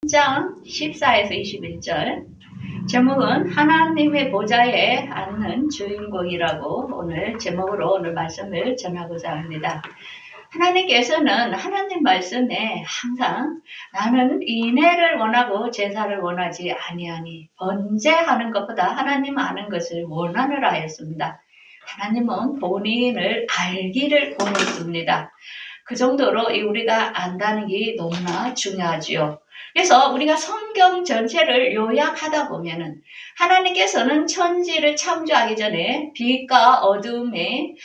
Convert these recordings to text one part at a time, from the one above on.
3장 14에서 21절. 제목은 하나님의 보좌에 앉는 주인공이라고 오늘 제목으로 오늘 말씀을 전하고자 합니다. 하나님께서는 하나님 말씀에 항상 나는 인애를 원하고 제사를 원하지 아니하니 번제하는 것보다 하나님 아는 것을 원하느라 하였습니다. 하나님은 본인을 알기를 원했습니다. 그 정도로 우리가 안다는 게 너무나 중요하지요. 그래서 우리가 성경 전체를 요약하다 보면은 하나님께서는 천지를 창조하기 전에 빛과 어둠의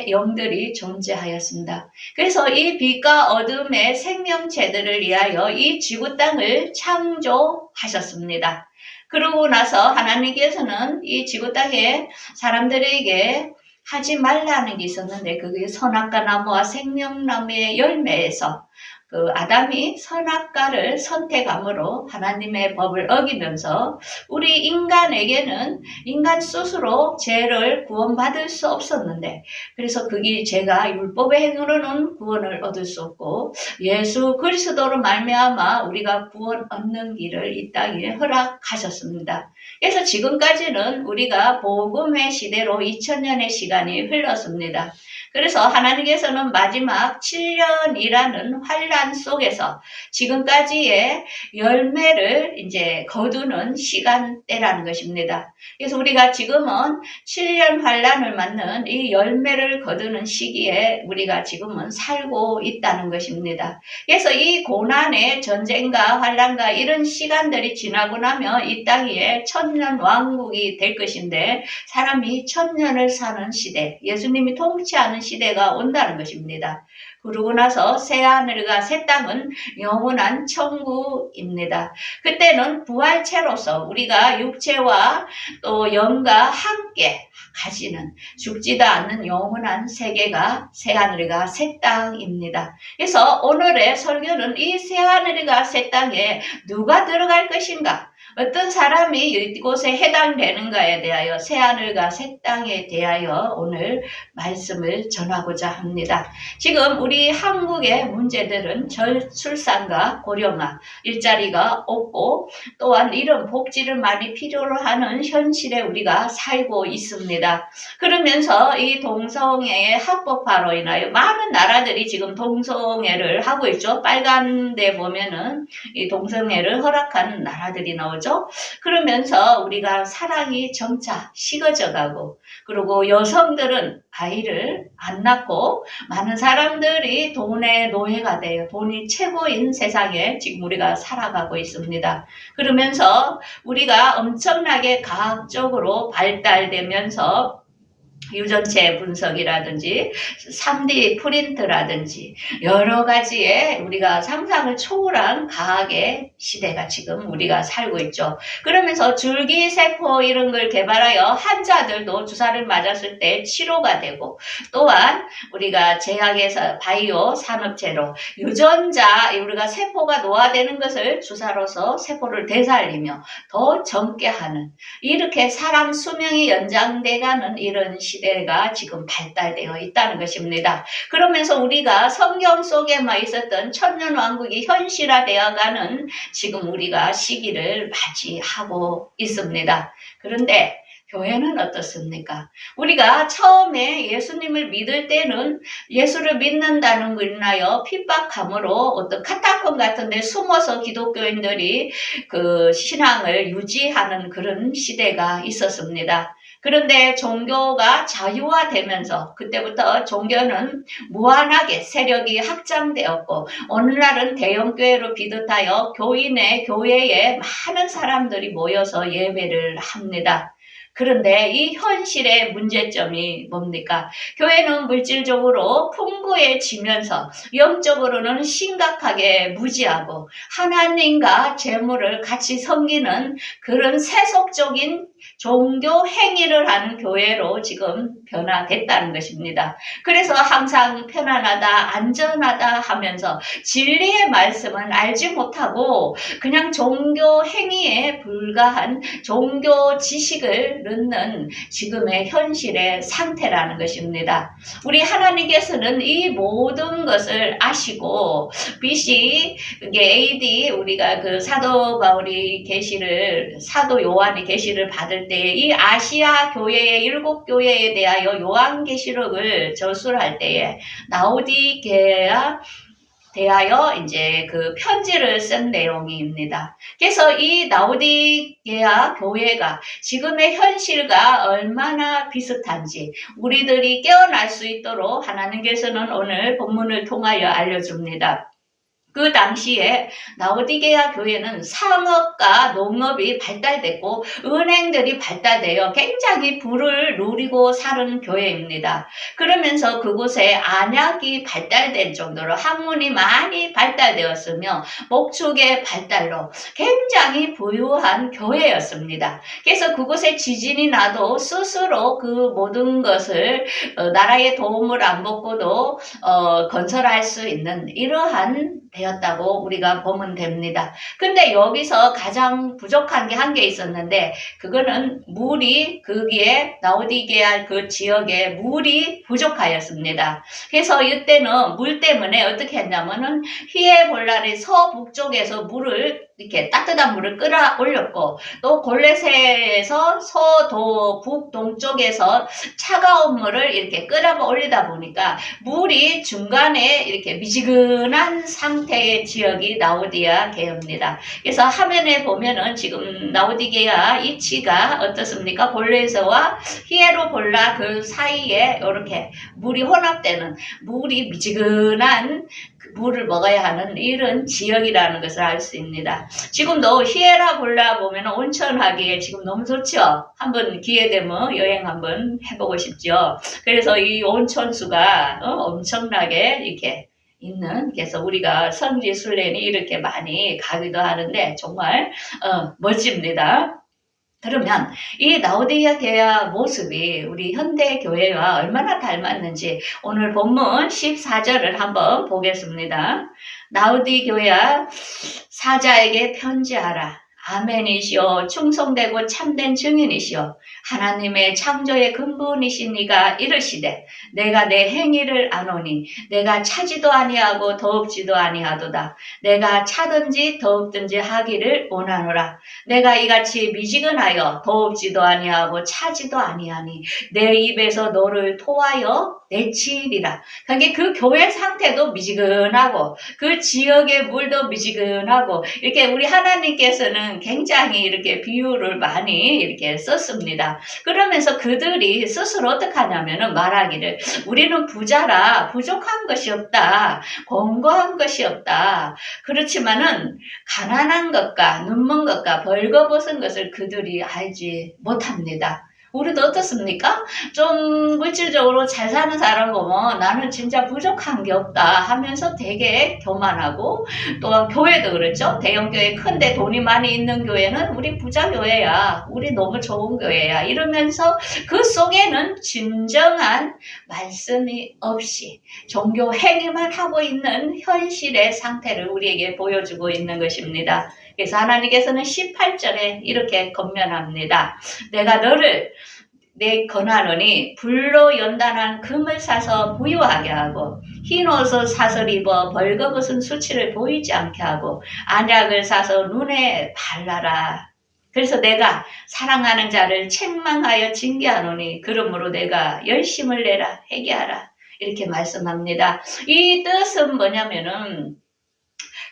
영들이 존재하였습니다. 그래서 이 빛과 어둠의 생명체들을 위하여 이 지구 땅을 창조하셨습니다. 그러고 나서 하나님께서는 이 지구 땅에 사람들에게 하지 말라는 게 있었는데 그게 선악과 나무와 생명나무의 열매에서 아담이 선악과를 선택함으로 하나님의 법을 어기면서 우리 인간에게는 인간 스스로 죄를 구원받을 수 없었는데 그래서 그게 죄가 율법의 행위로는 구원을 얻을 수 없고 예수 그리스도로 말미암아 우리가 구원 얻는 길을 이 땅에 허락하셨습니다. 그래서 지금까지는 우리가 복음의 시대로 2000년의 시간이 흘렀습니다. 그래서 하나님께서는 마지막 7년이라는 환란 속에서 지금까지의 열매를 이제 거두는 시간대라는 것입니다. 그래서 우리가 지금은 7년 환란을 맞는 이 열매를 거두는 시기에 우리가 지금은 살고 있다는 것입니다. 그래서 이 고난의 전쟁과 환란과 이런 시간들이 지나고 나면 이 땅에 천년 왕국이 될 것인데 사람이 1000년을 사는 시대, 예수님이 통치하는 시대가 온다는 것입니다. 그러고 나서 새하늘과 새 땅은 영원한 천국입니다. 그때는 부활체로서 우리가 육체와 또 영과 함께 가지는 죽지도 않는 영원한 세계가 새하늘과 새 땅입니다. 그래서 오늘의 설교는 이 새하늘과 새 땅에 누가 들어갈 것인가? 어떤 사람이 이곳에 해당되는가에 대하여 새하늘과 새 땅에 대하여 오늘 말씀을 전하고자 합니다. 지금 우리 한국의 문제들은 저출산과 고령화, 일자리가 없고 또한 이런 복지를 많이 필요로 하는 현실에 우리가 살고 있습니다. 그러면서 이 동성애의 합법화로 인하여 많은 나라들이 지금 동성애를 하고 있죠. 빨간 데 보면은 이 동성애를 허락하는 나라들이 나오죠. 그러면서 우리가 사랑이 점차 식어져 가고 그리고 여성들은 아이를 안 낳고 많은 사람들이 돈의 노예가 돼요. 돈이 최고인 세상에 지금 우리가 살아가고 있습니다. 그러면서 우리가 엄청나게 과학적으로 발달되면서 유전체 분석이라든지 3D 프린트라든지 여러 가지의 우리가 상상을 초월한 과학의 시대가 지금 우리가 살고 있죠. 그러면서 줄기세포 이런 걸 개발하여 환자들도 주사를 맞았을 때 치료가 되고 또한 우리가 제약에서 바이오 산업체로 유전자 우리가 세포가 노화되는 것을 주사로서 세포를 되살리며 더 젊게 하는 이렇게 사람 수명이 연장돼가는 이런 시대가 지금 발달되어 있다는 것입니다. 그러면서 우리가 성경 속에만 있었던 천년왕국이 현실화되어가는 지금 우리가 시기를 맞이하고 있습니다. 그런데 교회는 어떻습니까? 우리가 처음에 예수님을 믿을 때는 예수를 믿는다는 거 있나요? 핍박함으로 어떤 카타콤 같은 데 숨어서 기독교인들이 그 신앙을 유지하는 그런 시대가 있었습니다. 그런데 종교가 자유화되면서 그때부터 종교는 무한하게 세력이 확장되었고 오늘날은 대형교회로 비롯하여 교회에 많은 사람들이 모여서 예배를 합니다. 그런데 이 현실의 문제점이 뭡니까? 교회는 물질적으로 풍부해지면서 영적으로는 심각하게 무지하고 하나님과 재물을 같이 섬기는 그런 세속적인 종교 행위를 하는 교회로 지금 변화됐다는 것입니다. 그래서 항상 편안하다, 안전하다 하면서 진리의 말씀은 알지 못하고 그냥 종교 행위에 불과한 종교 지식을 넣는 지금의 현실의 상태라는 것입니다. 우리 하나님께서는 이 모든 것을 아시고 BC AD 우리가 그 사도 바울이 계시를 사도 요한이 계시를 받을 때 이 아시아 교회의 7교회에 대하여 요한계시록을 저술할 때에 라오디게아 대하여 이제 그 편지를 쓴 내용입니다. 그래서 이 라오디게아 교회가 지금의 현실과 얼마나 비슷한지 우리들이 깨어날 수 있도록 하나님께서는 오늘 본문을 통하여 알려줍니다. 그 당시에 라오디게아 교회는 상업과 농업이 발달됐고 은행들이 발달되어 굉장히 부를 누리고 사는 교회입니다. 그러면서 그곳에 안약이 발달된 정도로 학문이 많이 발달되었으며 목축의 발달로 굉장히 부유한 교회였습니다. 그래서 그곳에 지진이 나도 스스로 그 모든 것을 나라의 도움을 안 받고도 건설할 수 있는 이러한 되었다고 우리가 보면 됩니다. 근데 여기서 가장 부족한 게 한 개 있었는데 그거는 물이 거기에 라오디게아 그 지역에 물이 부족하였습니다. 그래서 이때는 물 때문에 어떻게 했냐면은 히에볼라의 서북쪽에서 물을 이렇게 따뜻한 물을 끌어올렸고 또 골레세에서 서도 북동쪽에서 차가운 물을 이렇게 끌어올리다 보니까 물이 중간에 이렇게 미지근한 상태의 지역이 라오디게아입니다. 그래서 화면에 보면은 지금 라오디게아 위치가 어떻습니까? 골레세와 히에로볼라 그 사이에 이렇게 물이 혼합되는 물이 미지근한 물을 먹어야 하는 이런 지역이라는 것을 알 수 있습니다. 지금도 히에라볼라 보면 온천하기에 지금 너무 좋죠. 한번 기회 되면 여행 한번 해보고 싶죠. 그래서 이 온천수가 엄청나게 이렇게 있는, 그래서 우리가 성지순례니 이렇게 많이 가기도 하는데 정말 멋집니다. 그러면 이 라오디게아 모습이 우리 현대 교회와 얼마나 닮았는지 오늘 본문 14절을 한번 보겠습니다. 라오디게아 사자에게 편지하라. 아멘이시오. 충성되고 참된 증인이시오. 하나님의 창조의 근본이신 이가 이르시되 내가 내 행위를 아노니 내가 차지도 아니하고 더럽지도 아니하도다. 내가 차든지 더럽든지 하기를 원하노라. 내가 이같이 미지근하여 더럽지도 아니하고 차지도 아니하니 내 입에서 너를 토하여 내치리라. 그러니까 그 교회 상태도 미지근하고 그 지역의 물도 미지근하고 이렇게 우리 하나님께서는 굉장히 이렇게 비유를 많이 이렇게 썼습니다. 그러면서 그들이 스스로 어떻게 하냐면은 말하기를 우리는 부자라 부족한 것이 없다. 권고한 것이 없다. 그렇지만은 가난한 것과 눈먼 것과 벌거벗은 것을 그들이 알지 못합니다. 우리도 어떻습니까? 좀 물질적으로 잘 사는 사람 보면 나는 진짜 부족한 게 없다 하면서 되게 교만하고 또 교회도 그렇죠. 대형교회 큰데 돈이 많이 있는 교회는 우리 부자 교회야. 우리 너무 좋은 교회야. 이러면서 그 속에는 진정한 말씀이 없이 종교 행위만 하고 있는 현실의 상태를 우리에게 보여주고 있는 것입니다. 그래서 하나님께서는 18절에 이렇게 권면합니다. 내가 너를 내 권하노니 불로 연단한 금을 사서 부유하게 하고 흰 옷을 사서 입어 벌거벗은 수치를 보이지 않게 하고 안약을 사서 눈에 발라라. 그래서 내가 사랑하는 자를 책망하여 징계하노니 그러므로 내가 열심을 내라 회개하라. 이렇게 말씀합니다. 이 뜻은 뭐냐면은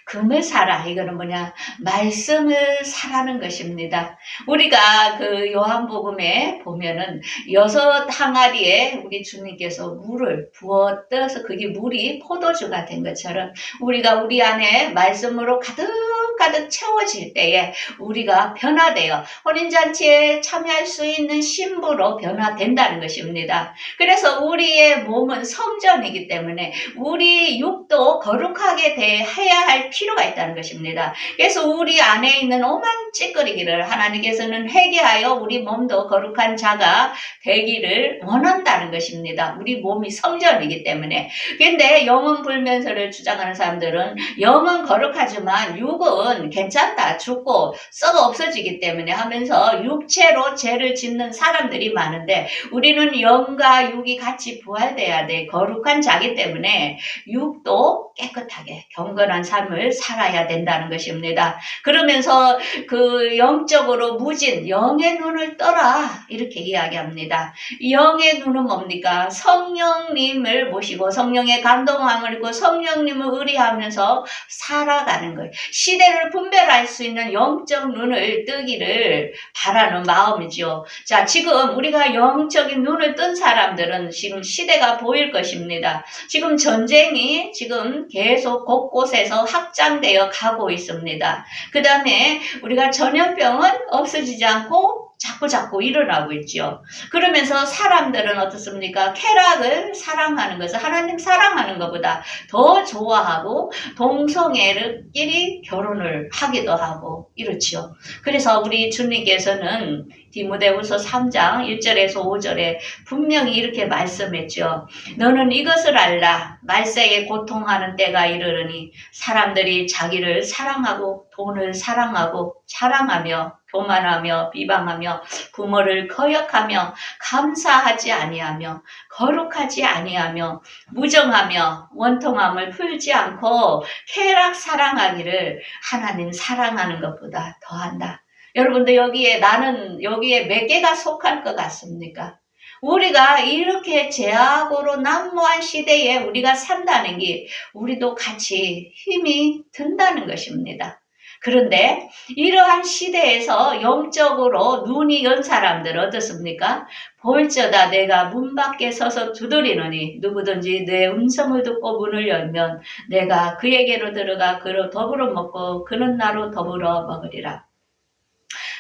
금을 사라. 이거는 뭐냐? 말씀을 사라는 것입니다. 우리가 그 요한복음에 보면은 6 항아리에 우리 주님께서 물을 부어 떠서 그게 물이 포도주가 된 것처럼 우리가 우리 안에 말씀으로 가득한 가득 채워질 때에 우리가 변화되어 혼인잔치에 참여할 수 있는 신부로 변화된다는 것입니다. 그래서 우리의 몸은 성전이기 때문에 우리 육도 거룩하게 해야 할 필요가 있다는 것입니다. 그래서 우리 안에 있는 오만 찌꺼기를 하나님께서는 회개하여 우리 몸도 거룩한 자가 되기를 원한다는 것입니다. 우리 몸이 성전이기 때문에. 그런데 영은 불면서를 주장하는 사람들은 영은 거룩하지만 육은 괜찮다, 죽고 썩어 없어지기 때문에 하면서 육체로 죄를 짓는 사람들이 많은데, 우리는 영과 육이 같이 부활돼야 돼. 거룩한 자기 때문에 육도 깨끗하게 경건한 삶을 살아야 된다는 것입니다. 그러면서 그 영적으로 무진 영의 눈을 떠라 이렇게 이야기합니다. 영의 눈은 뭡니까? 성령님을 모시고 성령의 감동함을 입고 성령님을 의뢰하면서 살아가는 거예요. 시대를 분별할 수 있는 영적 눈을 뜨기를 바라는 마음이죠. 자, 지금 우리가 영적인 눈을 뜬 사람들은 지금 시대가 보일 것입니다. 지금 전쟁이 지금 계속 곳곳에서 확장되어 가고 있습니다. 그 다음에 우리가 전염병은 없어지지 않고 자꾸 일어나고 있죠. 그러면서 사람들은 어떻습니까? 쾌락을 사랑하는 것을 하나님 사랑하는 것보다 더 좋아하고 동성애끼리 결혼을 하기도 하고 이렇죠. 그래서 우리 주님께서는 디모데후서 3장 1절에서 5절에 분명히 이렇게 말씀했죠. 너는 이것을 알라. 말세에 고통하는 때가 이르르니 사람들이 자기를 사랑하고 돈을 사랑하고 자랑하며 교만하며 비방하며 부모를 거역하며 감사하지 아니하며 거룩하지 아니하며 무정하며 원통함을 풀지 않고 쾌락 사랑하기를 하나님 사랑하는 것보다 더한다. 여러분들 나는 여기에 몇 개가 속할 것 같습니까? 우리가 이렇게 죄악으로 난무한 시대에 우리가 산다는 게 우리도 같이 힘이 든다는 것입니다. 그런데 이러한 시대에서 영적으로 눈이 연 사람들 어떻습니까? 볼저다 내가 문 밖에 서서 두드리노니 누구든지 내 음성을 듣고 문을 열면 내가 그에게로 들어가 그로 더불어 먹고 그는 나로 더불어 먹으리라.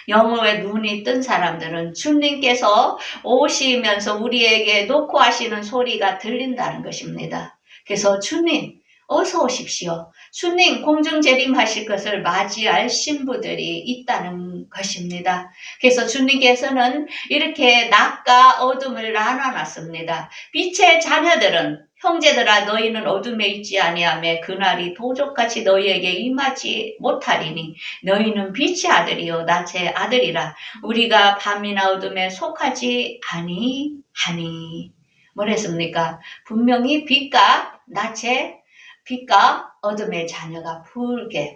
영어의 눈이 뜬 사람들은 주님께서 오시면서 우리에게 놓고 하시는 소리가 들린다는 것입니다. 그래서 주님 어서 오십시오. 주님 공중 재림하실 것을 맞이할 신부들이 있다는 것입니다. 그래서 주님께서는 이렇게 낮과 어둠을 나눠놨습니다. 빛의 자녀들은 형제들아 너희는 어둠에 있지 아니하며 그날이 도적같이 너희에게 임하지 못하리니 너희는 빛의 아들이요 낮의 아들이라. 우리가 밤이나 어둠에 속하지 아니하니. 뭐랬습니까? 분명히 빛과 어둠의 자녀가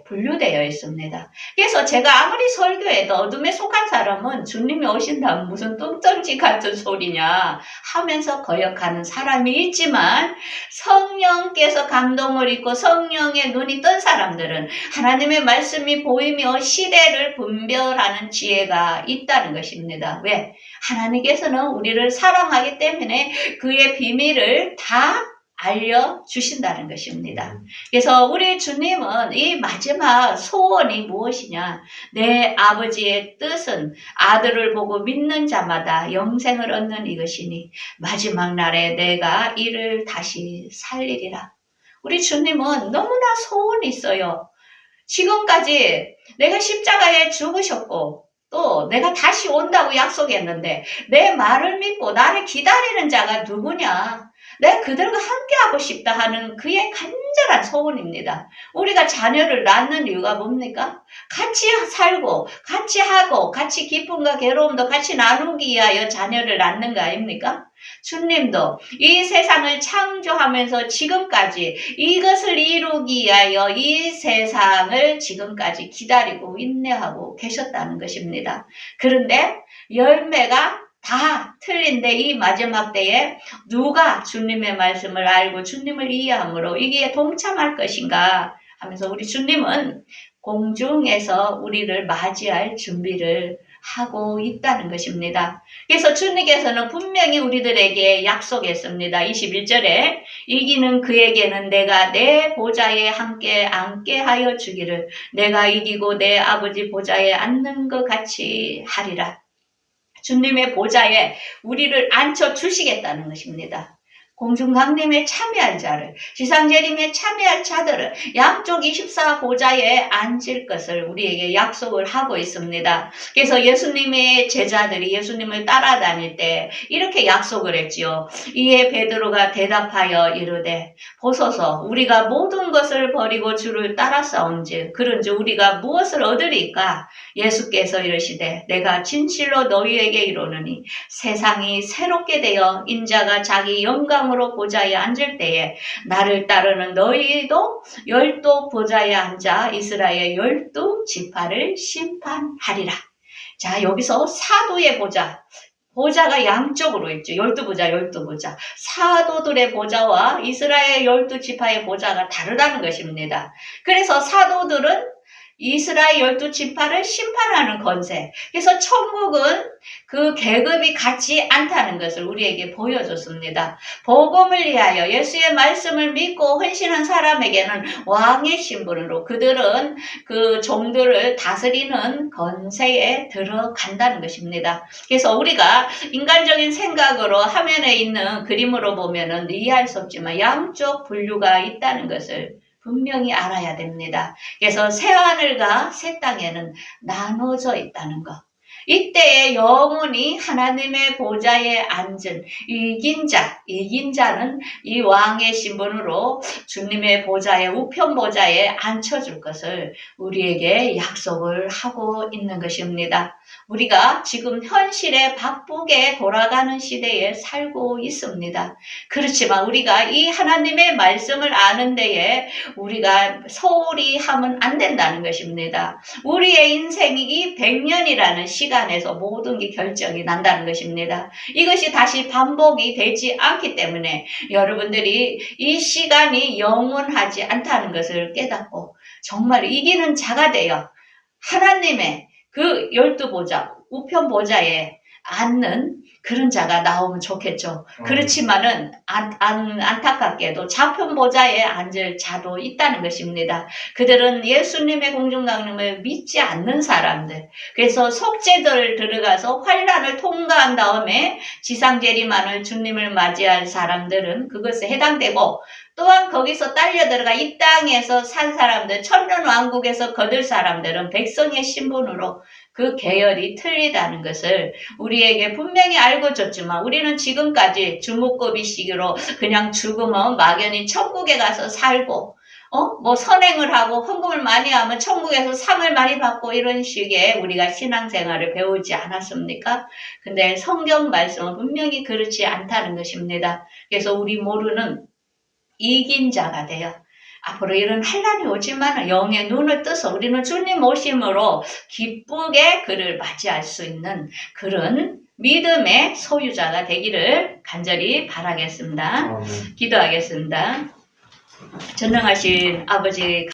분류되어 있습니다. 그래서 제가 아무리 설교해도 어둠에 속한 사람은 주님이 오신다면 무슨 뚱뚱지 같은 소리냐 하면서 거역하는 사람이 있지만, 성령께서 감동을 입고 성령의 눈이 뜬 사람들은 하나님의 말씀이 보이며 시대를 분별하는 지혜가 있다는 것입니다. 왜? 하나님께서는 우리를 사랑하기 때문에 그의 비밀을 다 알려주신다는 것입니다. 그래서 우리 주님은 이 마지막 소원이 무엇이냐? 내 아버지의 뜻은 아들을 보고 믿는 자마다 영생을 얻는 이것이니 마지막 날에 내가 이를 다시 살리리라. 우리 주님은 너무나 소원이 있어요. 지금까지 내가 십자가에 죽으셨고 또 내가 다시 온다고 약속했는데 내 말을 믿고 나를 기다리는 자가 누구냐? 내가 그들과 함께하고 싶다 하는 그의 간절한 소원입니다. 우리가 자녀를 낳는 이유가 뭡니까? 같이 살고 같이 하고 같이 기쁨과 괴로움도 같이 나누기 위하여 자녀를 낳는 거 아닙니까? 주님도 이 세상을 창조하면서 지금까지 이것을 이루기 위하여 이 세상을 지금까지 기다리고 인내하고 계셨다는 것입니다. 그런데 열매가 다 틀린데 이 마지막 때에 누가 주님의 말씀을 알고 주님을 이해함으로 이게 동참할 것인가 하면서 우리 주님은 공중에서 우리를 맞이할 준비를 하고 있다는 것입니다. 그래서 주님께서는 분명히 우리들에게 약속했습니다. 21절에 이기는 그에게는 내가 내 보좌에 함께 앉게 하여 주기를 내가 이기고 내 아버지 보좌에 앉는 것 같이 하리라. 주님의 보좌에 우리를 앉혀 주시겠다는 것입니다. 공중강림에 참여한 자를, 지상재림에 참여할 자들을 양쪽 24보좌에 앉을 것을 우리에게 약속을 하고 있습니다. 그래서 예수님의 제자들이 예수님을 따라다닐 때 이렇게 약속을 했지요. 이에 베드로가 대답하여 이르되 보소서 우리가 모든 것을 버리고 주를 따라싸온즉 그런즉 우리가 무엇을 얻으리까? 예수께서 이르시되 내가 진실로 너희에게 이르노니 세상이 새롭게 되어 인자가 자기 영광으로 보좌에 앉을 때에 나를 따르는 너희도 12 보좌에 앉아 이스라엘 12지파를 심판하리라. 자, 여기서 사도의 보좌, 보좌가 양쪽으로 있죠. 12보좌, 12보좌. 사도들의 보좌와 이스라엘 12지파의 보좌가 다르다는 것입니다. 그래서 사도들은 이스라엘 12지파를 심판하는 권세. 그래서 천국은 그 계급이 같지 않다는 것을 우리에게 보여줬습니다. 복음을 위하여 예수의 말씀을 믿고 헌신한 사람에게는 왕의 신분으로 그들은 그 종들을 다스리는 권세에 들어간다는 것입니다. 그래서 우리가 인간적인 생각으로 화면에 있는 그림으로 보면은 이해할 수 없지만 양쪽 분류가 있다는 것을 분명히 알아야 됩니다. 그래서 새하늘과 새 땅에는 나눠져 있다는 것. 이때의 영원히 하나님의 보좌에 앉은 이긴 자는 이 왕의 신분으로 주님의 보좌에 우편 보좌에 앉혀줄 것을 우리에게 약속을 하고 있는 것입니다. 우리가 지금 현실에 바쁘게 돌아가는 시대에 살고 있습니다. 그렇지만 우리가 이 하나님의 말씀을 아는 데에 우리가 소홀히 하면 안 된다는 것입니다. 우리의 인생이 이 100년이라는 시간에서 모든 게 결정이 난다는 것입니다. 이것이 다시 반복이 되지 않기 때문에 여러분들이 이 시간이 영원하지 않다는 것을 깨닫고 정말 이기는 자가 되어 하나님의 그 12보좌, 우편 보좌에 앉는 그런 자가 나오면 좋겠죠. 그렇지만은 안타깝게도 좌편 보좌에 앉을 자도 있다는 것입니다. 그들은 예수님의 공중강림을 믿지 않는 사람들. 그래서 속죄들 들어가서 환란을 통과한 다음에 지상재림하는 주님을 맞이할 사람들은 그것에 해당되고 또한 거기서 딸려 들어가 이 땅에서 산 사람들, 천년왕국에서 거둘 사람들은 백성의 신분으로 그 계열이 틀리다는 것을 우리에게 분명히 알고 줬지만 우리는 지금까지 주목급이 시기로 그냥 죽으면 막연히 천국에 가서 살고 뭐 선행을 하고 헌금을 많이 하면 천국에서 상을 많이 받고 이런 식의 우리가 신앙생활을 배우지 않았습니까? 근데 성경 말씀은 분명히 그렇지 않다는 것입니다. 그래서 우리 모두는 이긴 자가 되어 앞으로 이런 환란이 오지만 영의 눈을 떠서 우리는 주님 오심으로 기쁘게 그를 맞이할 수 있는 그런 믿음의 소유자가 되기를 간절히 바라겠습니다. 기도하겠습니다. 전능하신 아버지